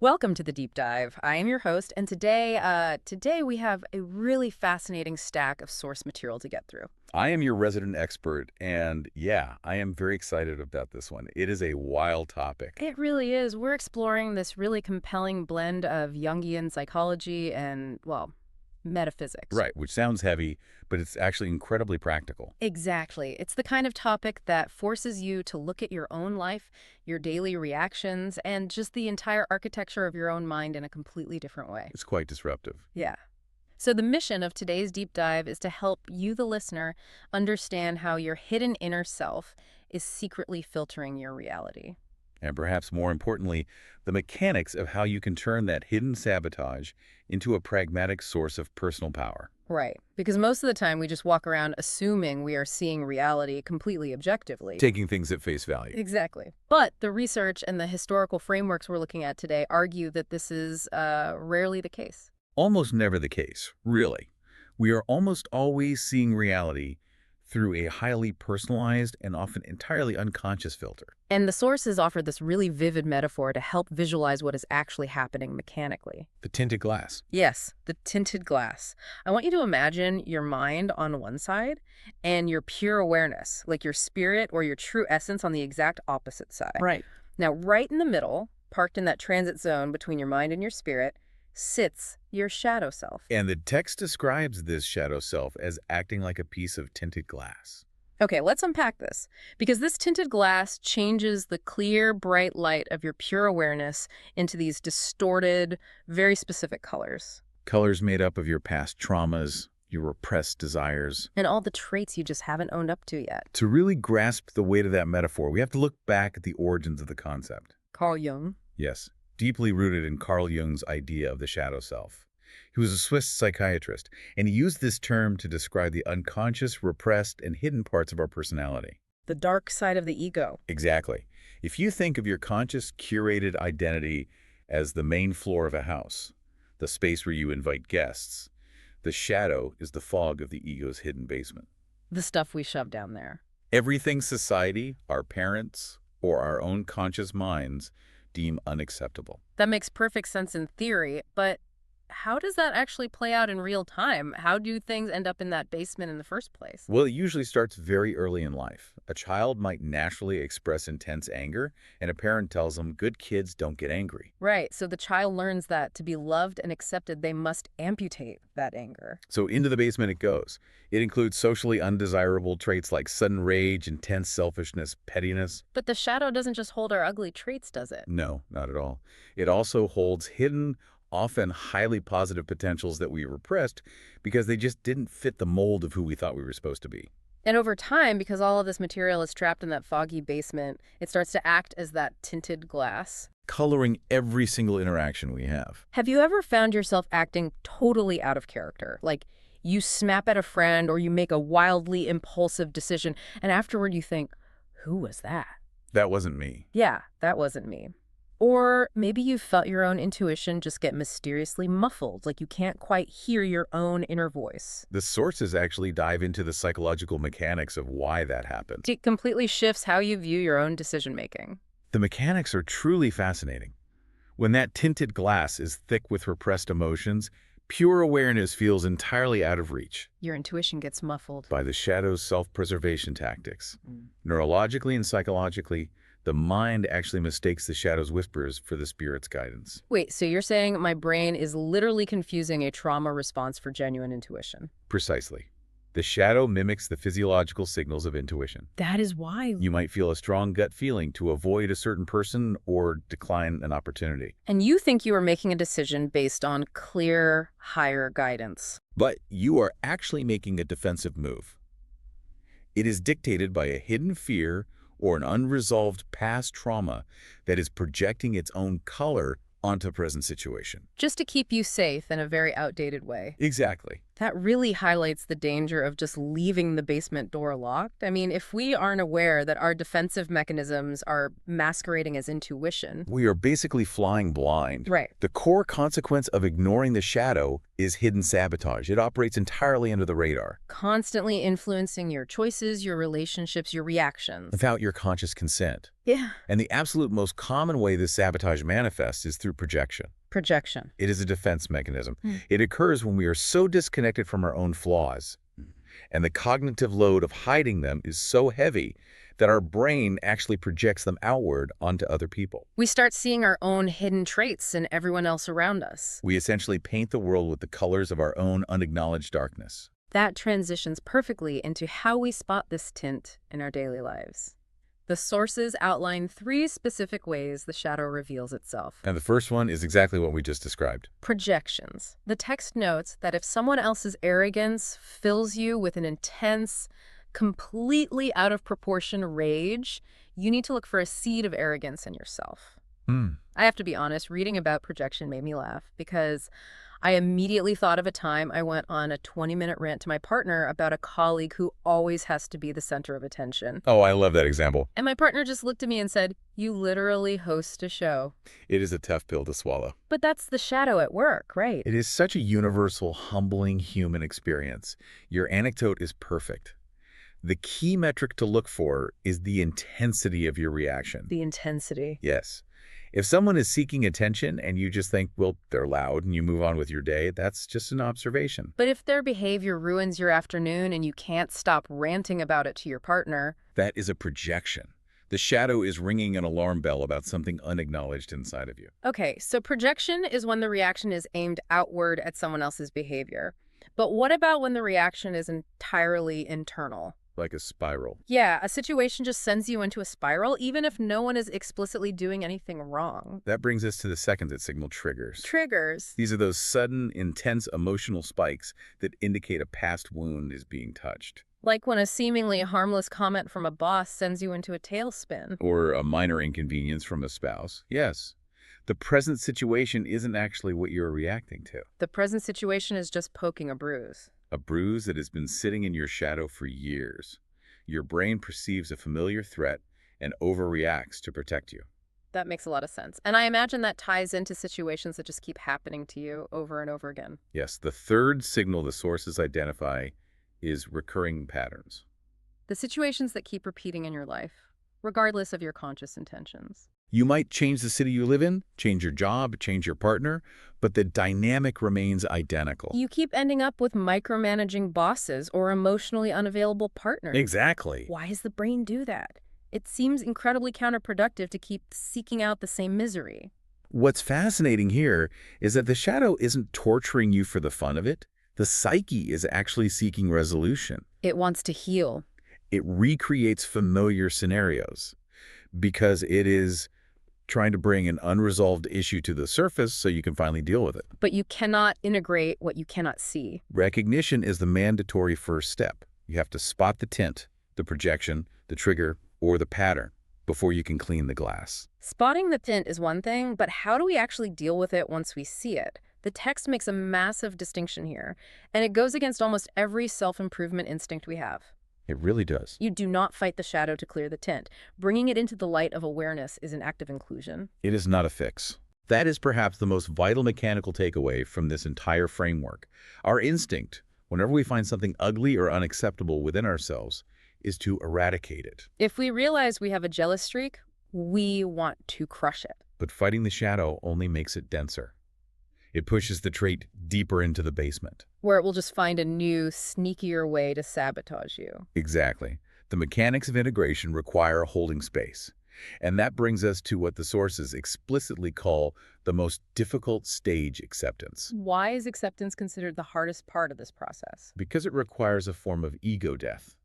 Welcome to the deep dive. I am your host, and today we have a really fascinating stack of source material to get through. I am your resident expert, and yeah, I am very excited about this one. It is a wild topic. It really is. We're exploring this really compelling blend of Jungian psychology and, well, metaphysics. Right, which sounds heavy, but it's actually incredibly practical. Exactly. It's the kind of topic that forces you to look at your own life, your daily reactions, and just the entire architecture of your own mind in a completely different way. It's quite disruptive. Yeah. So the mission of today's deep dive is to help you, the listener, understand how your hidden inner self is secretly filtering your reality. And perhaps more importantly, the mechanics of how you can turn that hidden sabotage into a pragmatic source of personal power. Right. Because most of the time we just walk around assuming we are seeing reality completely objectively. Taking things at face value. Exactly. But the research and the historical frameworks we're looking at today argue that this is rarely the case. Almost never the case, really. We are almost always seeing reality through a highly personalized and often entirely unconscious filter. And the sources offer this really vivid metaphor to help visualize what is actually happening mechanically. The tinted glass. Yes, the tinted glass. I want you to imagine your mind on one side and your pure awareness, like your spirit or your true essence on the exact opposite side. Right. Now, right in the middle, parked in that transit zone between your mind and your spirit, sits your shadow self. And the text describes this shadow self as acting like a piece of tinted glass. Okay, let's unpack this. Because this tinted glass changes the clear, bright light of your pure awareness into these distorted, very specific colors. Colors made up of your past traumas, your repressed desires. And all the traits you just haven't owned up to yet. To really grasp the weight of that metaphor, we have to look back at the origins of the concept. Carl Jung. Yes, deeply rooted in Carl Jung's idea of the shadow self. He was a Swiss psychiatrist, and he used this term to describe the unconscious, repressed, and hidden parts of our personality. The dark side of the ego. Exactly. If you think of your conscious, curated identity as the main floor of a house, the space where you invite guests, the shadow is the fog of the ego's hidden basement. The stuff we shove down there. Everything society, our parents, or our own conscious minds deem unacceptable. That makes perfect sense in theory, but how does that actually play out in real time? How do things end up in that basement in the first place? Well, it usually starts very early in life. A child might naturally express intense anger, and a parent tells them good kids don't get angry. Right, so the child learns that to be loved and accepted, they must amputate that anger. So into the basement it goes. It includes socially undesirable traits like sudden rage, intense selfishness, pettiness. But the shadow doesn't just hold our ugly traits, does it? No, not at all. It also holds hidden, often highly positive potentials that we repressed because they just didn't fit the mold of who we thought we were supposed to be. And over time, because all of this material is trapped in that foggy basement, it starts to act as that tinted glass. Coloring every single interaction we have. Have you ever found yourself acting totally out of character? Like you snap at a friend or you make a wildly impulsive decision, and afterward you think, who was that? That wasn't me. Yeah, that wasn't me. Or maybe you felt your own intuition just get mysteriously muffled, like you can't quite hear your own inner voice. The sources actually dive into the psychological mechanics of why that happened. It completely shifts how you view your own decision-making. The mechanics are truly fascinating. When that tinted glass is thick with repressed emotions, pure awareness feels entirely out of reach Your intuition gets muffled. by the shadow's self-preservation tactics. Neurologically and psychologically, the mind actually mistakes the shadow's whispers for the spirit's guidance. Wait, so you're saying my brain is literally confusing a trauma response for genuine intuition? Precisely. The shadow mimics the physiological signals of intuition. That is why. You might feel a strong gut feeling to avoid a certain person or decline an opportunity. And you think you are making a decision based on clear, higher guidance. But you are actually making a defensive move. It is dictated by a hidden fear or an unresolved past trauma that is projecting its own color onto a present situation. Just to keep you safe in a very outdated way. Exactly. That really highlights the danger of just leaving the basement door locked. I mean, if we aren't aware that our defensive mechanisms are masquerading as intuition. We are basically flying blind. Right. The core consequence of ignoring the shadow is hidden sabotage. It operates entirely under the radar, Constantly influencing your choices, your relationships, your reactions. without your conscious consent. Yeah. And the absolute most common way this sabotage manifests is through projection. Projection. It is a defense mechanism. Hmm. It occurs when we are so disconnected from our own flaws, and the cognitive load of hiding them is so heavy that our brain actually projects them outward onto other people. We start seeing our own hidden traits in everyone else around us. We essentially paint the world with the colors of our own unacknowledged darkness. That transitions perfectly into how we spot this tint in our daily lives. The sources outline 3 specific ways the shadow reveals itself. And the first one is exactly what we just described. Projections. The text notes that if someone else's arrogance fills you with an intense, completely out of proportion rage, you need to look for a seed of arrogance in yourself. I have to be honest, reading about projection made me laugh because I immediately thought of a time I went on a 20-minute rant to my partner about a colleague who always has to be the center of attention. Oh, I love that example. And my partner just looked at me and said, "You literally host a show." It is a tough pill to swallow. But that's the shadow at work, right? It is such a universal, humbling human experience. Your anecdote is perfect. The key metric to look for is the intensity of your reaction. The intensity. Yes. If someone is seeking attention and you just think, well, they're loud, and you move on with your day, that's just an observation. But if their behavior ruins your afternoon and you can't stop ranting about it to your partner, That is a projection. The shadow is ringing an alarm bell about something unacknowledged inside of you. okay, so projection is when the reaction is aimed outward at someone else's behavior. But what about when the reaction is entirely internal? Like a spiral. Yeah, a situation just sends you into a spiral, even if no one is explicitly doing anything wrong. That brings us to the second that signal triggers. Triggers. These are those sudden, intense emotional spikes that indicate a past wound is being touched. Like when a seemingly harmless comment from a boss sends you into a tailspin. Or a minor inconvenience from a spouse. Yes. The present situation isn't actually what you're reacting to. The present situation is just poking a bruise. A bruise that has been sitting in your shadow for years. Your brain perceives a familiar threat and overreacts to protect you. That makes a lot of sense. And I imagine that ties into situations that just keep happening to you over and over again. Yes, the third signal the sources identify is recurring patterns. The situations that keep repeating in your life, regardless of your conscious intentions. You might change the city you live in, change your job, change your partner, but the dynamic remains identical. You keep ending up with micromanaging bosses or emotionally unavailable partners. Exactly. Why does the brain do that? It seems incredibly counterproductive to keep seeking out the same misery. What's fascinating here is that the shadow isn't torturing you for the fun of it. The psyche is actually seeking resolution. It wants to heal. It recreates familiar scenarios because it is trying to bring an unresolved issue to the surface so you can finally deal with it. But you cannot integrate what you cannot see. Recognition is the mandatory first step. You have to spot the tint, the projection, the trigger, or the pattern before you can clean the glass. Spotting the tint is one thing, but how do we actually deal with it once we see it? The text makes a massive distinction here, and it goes against almost every self-improvement instinct we have. It really does. You do not fight the shadow to clear the tint. Bringing it into the light of awareness is an act of inclusion. It is not a fix. That is perhaps the most vital mechanical takeaway from this entire framework. Our instinct, whenever we find something ugly or unacceptable within ourselves, is to eradicate it. If we realize we have a jealous streak, we want to crush it. But fighting the shadow only makes it denser. It pushes the trait deeper into the basement. Where it will just find a new, sneakier way to sabotage you. Exactly. The mechanics of integration require a holding space. And that brings us to what the sources explicitly call the most difficult stage, acceptance. Why is acceptance considered the hardest part of this process? Because it requires a form of ego death.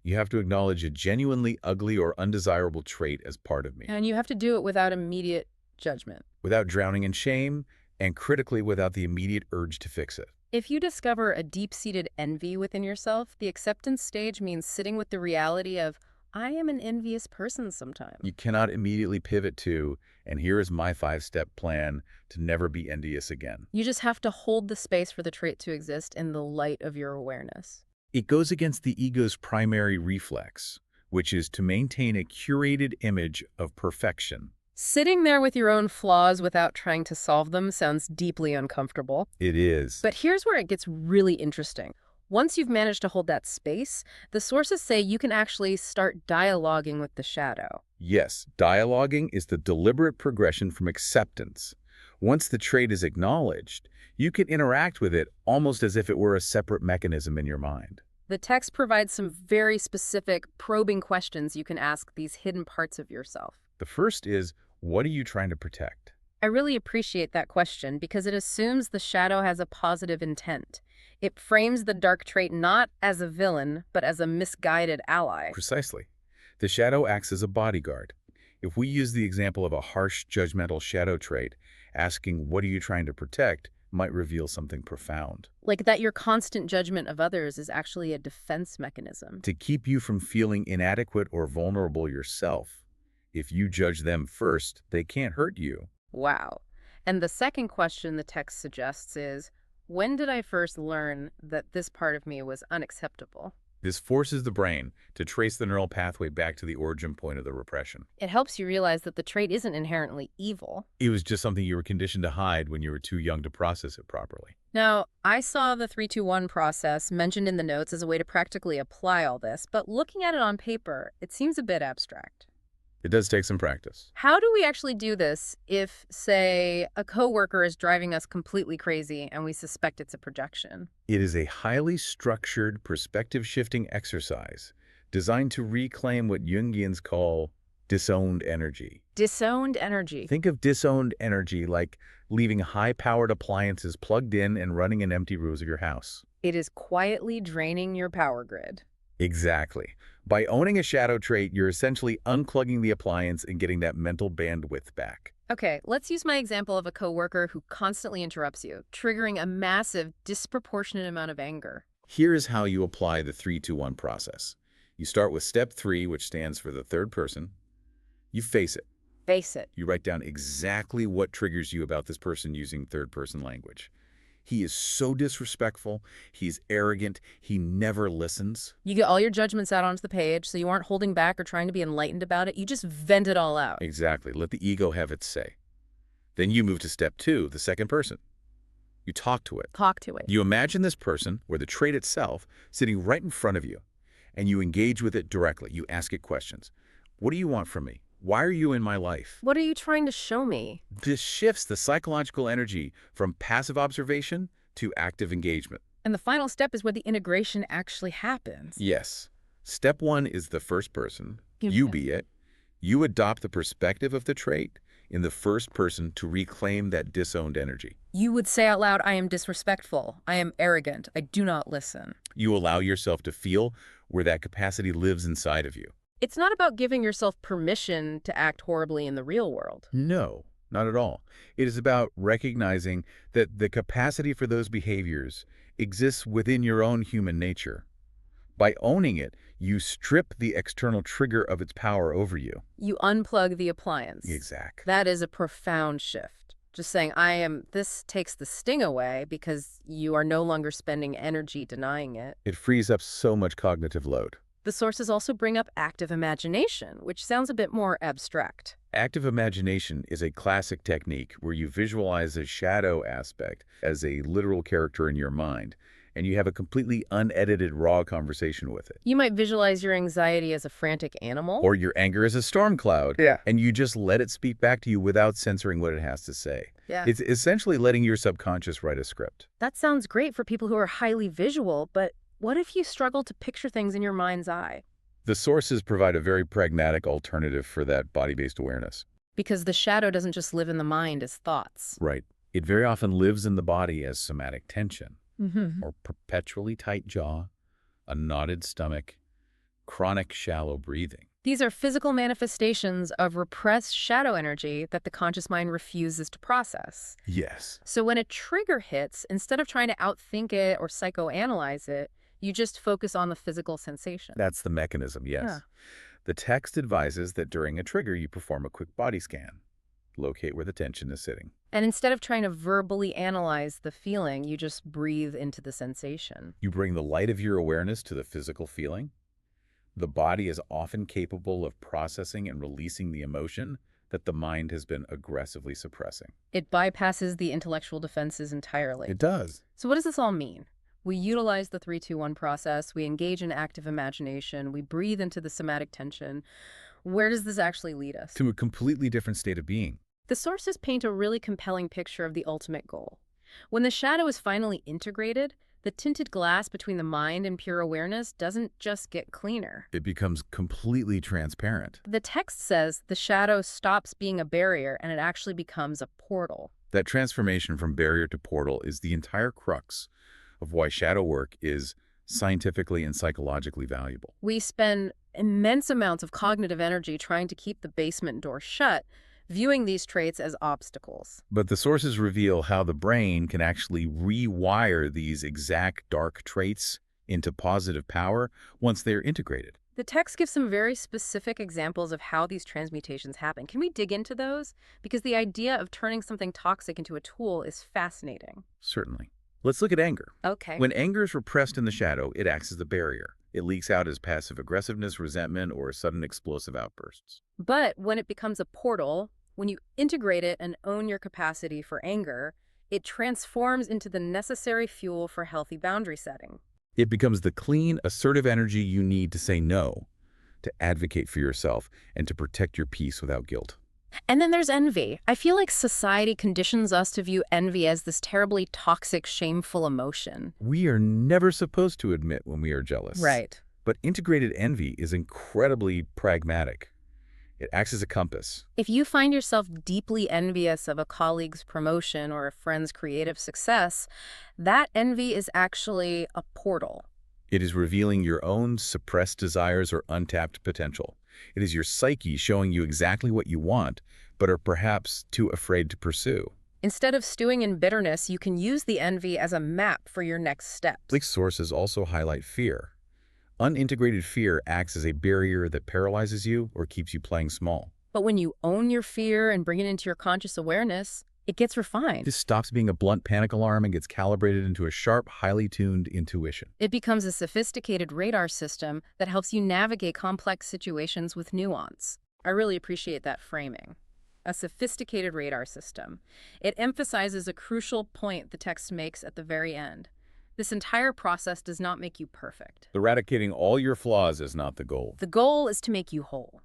You have to acknowledge a genuinely ugly or undesirable trait as part of me. And you have to do it without immediate judgment. Without drowning in shame, and critically without the immediate urge to fix it. If you discover a deep-seated envy within yourself, the acceptance stage means sitting with the reality of, I am an envious person sometimes. You cannot immediately pivot to, and here is my 5-step plan to never be envious again. You just have to hold the space for the trait to exist in the light of your awareness. It goes against the ego's primary reflex, which is to maintain a curated image of perfection. Sitting there with your own flaws without trying to solve them sounds deeply uncomfortable. It is. But here's where it gets really interesting. Once you've managed to hold that space, the sources say you can actually start dialoguing with the shadow. Yes, dialoguing is the deliberate progression from acceptance. Once the trait is acknowledged, you can interact with it almost as if it were a separate mechanism in your mind. The text provides some very specific, probing questions you can ask these hidden parts of yourself. The first is, what are you trying to protect? I really appreciate that question because it assumes the shadow has a positive intent. It frames the dark trait not as a villain, but as a misguided ally. Precisely. The shadow acts as a bodyguard. If we use the example of a harsh, judgmental shadow trait, asking, what are you trying to protect, might reveal something profound. Like that your constant judgment of others is actually a defense mechanism. To keep you from feeling inadequate or vulnerable yourself. If you judge them first, they can't hurt you. Wow. And the second question the text suggests is, when did I first learn that this part of me was unacceptable? This forces the brain to trace the neural pathway back to the origin point of the repression. It helps you realize that the trait isn't inherently evil. It was just something you were conditioned to hide when you were too young to process it properly. Now, I saw the 3-2-1 process mentioned in the notes as a way to practically apply all this, but looking at it on paper, it seems a bit abstract. It does take some practice. How do we actually do this if, say, a coworker is driving us completely crazy and we suspect it's a projection? It is a highly structured, perspective-shifting exercise designed to reclaim what Jungians call disowned energy. Disowned energy. Think of disowned energy like leaving high-powered appliances plugged in and running in empty rooms of your house. It is quietly draining your power grid. Exactly. By owning a shadow trait, you're essentially unplugging the appliance and getting that mental bandwidth back. Okay, let's use my example of a coworker who constantly interrupts you, triggering a massive, disproportionate amount of anger. Here is how you apply the 3-2-1 process. You start with step 3, which stands for the third person. You face it. Face it. You write down exactly what triggers you about this person using third-person language. He is so disrespectful. He's arrogant. He never listens. You get all your judgments out onto the page, so you aren't holding back or trying to be enlightened about it. You just vent it all out. Exactly. Let the ego have its say. Then you move to step 2, the second person. You talk to it. Talk to it. You imagine this person, or the trait itself, sitting right in front of you, and you engage with it directly. You ask it questions. What do you want from me? Why are you in my life? What are you trying to show me? This shifts the psychological energy from passive observation to active engagement. And the final step is where the integration actually happens. Yes. Step 1 is the first person. You be it. You adopt the perspective of the trait in the first person to reclaim that disowned energy. You would say out loud, I am disrespectful. I am arrogant. I do not listen. You allow yourself to feel where that capacity lives inside of you. It's not about giving yourself permission to act horribly in the real world. No, not at all. It is about recognizing that the capacity for those behaviors exists within your own human nature. By owning it, you strip the external trigger of its power over you. You unplug the appliance. Exactly. That is a profound shift. Just saying, this takes the sting away because you are no longer spending energy denying it. It frees up so much cognitive load. The sources also bring up active imagination, which sounds a bit more abstract. Active imagination is a classic technique where you visualize a shadow aspect as a literal character in your mind, and you have a completely unedited, raw conversation with it. You might visualize your anxiety as a frantic animal. Or your anger as a storm cloud, and you just let it speak back to you without censoring what it has to say. Yeah. It's essentially letting your subconscious write a script. That sounds great for people who are highly visual, but what if you struggle to picture things in your mind's eye? The sources provide a very pragmatic alternative for that body-based awareness. Because the shadow doesn't just live in the mind as thoughts. Right. It very often lives in the body as somatic tension, Mm-hmm. or perpetually tight jaw, a knotted stomach, chronic shallow breathing. These are physical manifestations of repressed shadow energy that the conscious mind refuses to process. Yes. So when a trigger hits, instead of trying to outthink it or psychoanalyze it, you just focus on the physical sensation. That's the mechanism, yes. Yeah. The text advises that during a trigger, you perform a quick body scan, locate where the tension is sitting. And instead of trying to verbally analyze the feeling, you just breathe into the sensation. You bring the light of your awareness to the physical feeling. The body is often capable of processing and releasing the emotion that the mind has been aggressively suppressing. It bypasses the intellectual defenses entirely. It does. So what does this all mean? We utilize the 3-2-1 process, we engage in active imagination, we breathe into the somatic tension. Where does this actually lead us? To a completely different state of being. The sources paint a really compelling picture of the ultimate goal. When the shadow is finally integrated, the tinted glass between the mind and pure awareness doesn't just get cleaner. It becomes completely transparent. The text says the shadow stops being a barrier and it actually becomes a portal. That transformation from barrier to portal is the entire crux of why shadow work is scientifically and psychologically valuable. We spend immense amounts of cognitive energy trying to keep the basement door shut, viewing these traits as obstacles. But the sources reveal how the brain can actually rewire these exact dark traits into positive power once they're integrated. The text gives some very specific examples of how these transmutations happen. Can we dig into those? Because the idea of turning something toxic into a tool is fascinating. Certainly. Let's look at anger. Okay. When anger is repressed in the shadow, it acts as a barrier. It leaks out as passive aggressiveness, resentment, or sudden explosive outbursts. But when it becomes a portal, when you integrate it and own your capacity for anger, it transforms into the necessary fuel for healthy boundary setting. It becomes the clean, assertive energy you need to say no, to advocate for yourself, and to protect your peace without guilt. And then there's envy. I feel like society conditions us to view envy as this terribly toxic, shameful emotion. We are never supposed to admit when we are jealous. Right. But integrated envy is incredibly pragmatic. It acts as a compass. If you find yourself deeply envious of a colleague's promotion or a friend's creative success, that envy is actually a portal. It is revealing your own suppressed desires or untapped potential. It is your psyche showing you exactly what you want, but are perhaps too afraid to pursue. Instead of stewing in bitterness, you can use the envy as a map for your next steps. These sources also highlight fear. Unintegrated fear acts as a barrier that paralyzes you or keeps you playing small. But when you own your fear and bring it into your conscious awareness, it gets refined. This stops being a blunt panic alarm and gets calibrated into a sharp, highly tuned intuition. It becomes a sophisticated radar system that helps you navigate complex situations with nuance. I really appreciate that framing. A sophisticated radar system. It emphasizes a crucial point the text makes at the very end. This entire process does not make you perfect. Eradicating all your flaws is not the goal. The goal is to make you whole.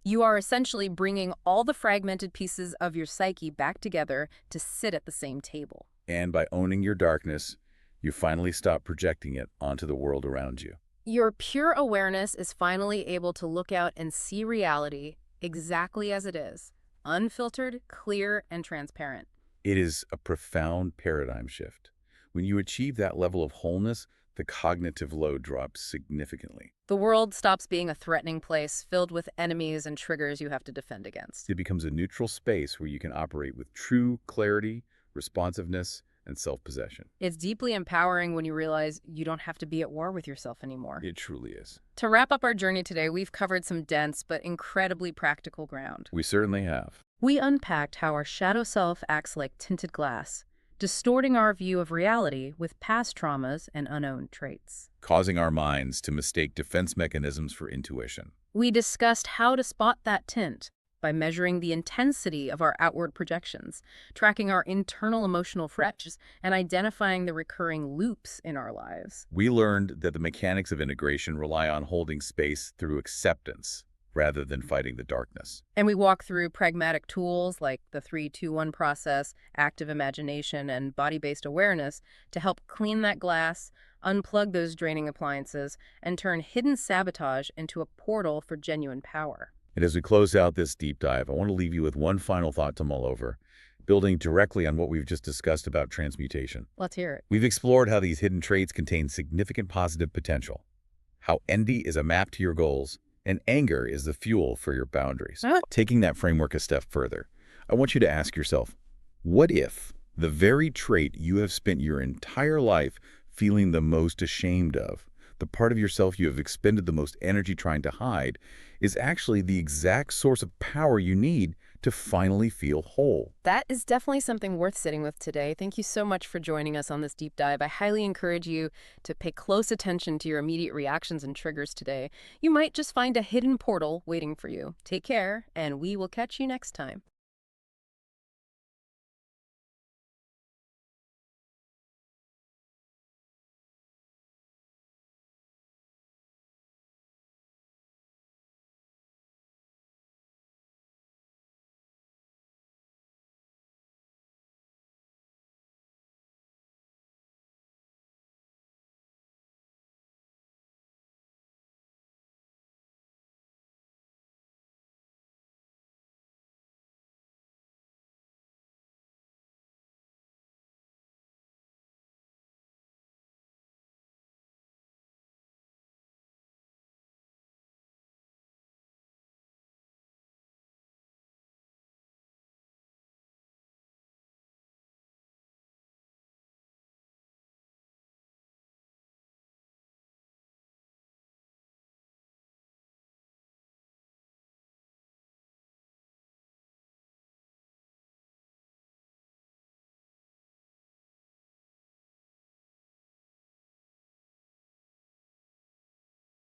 You are essentially bringing all the fragmented pieces of your psyche back together to sit at the same table. And by owning your darkness, you finally stop projecting it onto the world around you. Your pure awareness is finally able to look out and see reality exactly as it is, unfiltered, clear, and transparent. It is a profound paradigm shift. When you achieve that level of wholeness, the cognitive load drops significantly. The world stops being a threatening place filled with enemies and triggers you have to defend against. It becomes a neutral space where you can operate with true clarity, responsiveness, and self-possession. It's deeply empowering when you realize you don't have to be at war with yourself anymore. It truly is. To wrap up our journey today, we've covered some dense but incredibly practical ground. We certainly have. We unpacked how our shadow self acts like tinted glass, distorting our view of reality with past traumas and unowned traits. Causing our minds to mistake defense mechanisms for intuition. We discussed how to spot that tint by measuring the intensity of our outward projections, tracking our internal emotional fretches, and identifying the recurring loops in our lives. We learned that the mechanics of integration rely on holding space through acceptance rather than fighting the darkness. And we walk through pragmatic tools like the 3-2-1 process, active imagination, and body-based awareness to help clean that glass, unplug those draining appliances, and turn hidden sabotage into a portal for genuine power. And as we close out this deep dive, I want to leave you with one final thought to mull over, building directly on what we've just discussed about transmutation. Let's hear it. We've explored how these hidden traits contain significant positive potential, how envy is a map to your goals, and anger is the fuel for your boundaries. Taking that framework a step further, I want you to ask yourself, what if the very trait you have spent your entire life feeling the most ashamed of, The part of yourself you have expended the most energy trying to hide is actually the exact source of power you need to finally feel whole. That is definitely something worth sitting with today. Thank you so much for joining us on this deep dive. I highly encourage you to pay close attention to your immediate reactions and triggers today. You might just find a hidden portal waiting for you. Take care, and we will catch you next time.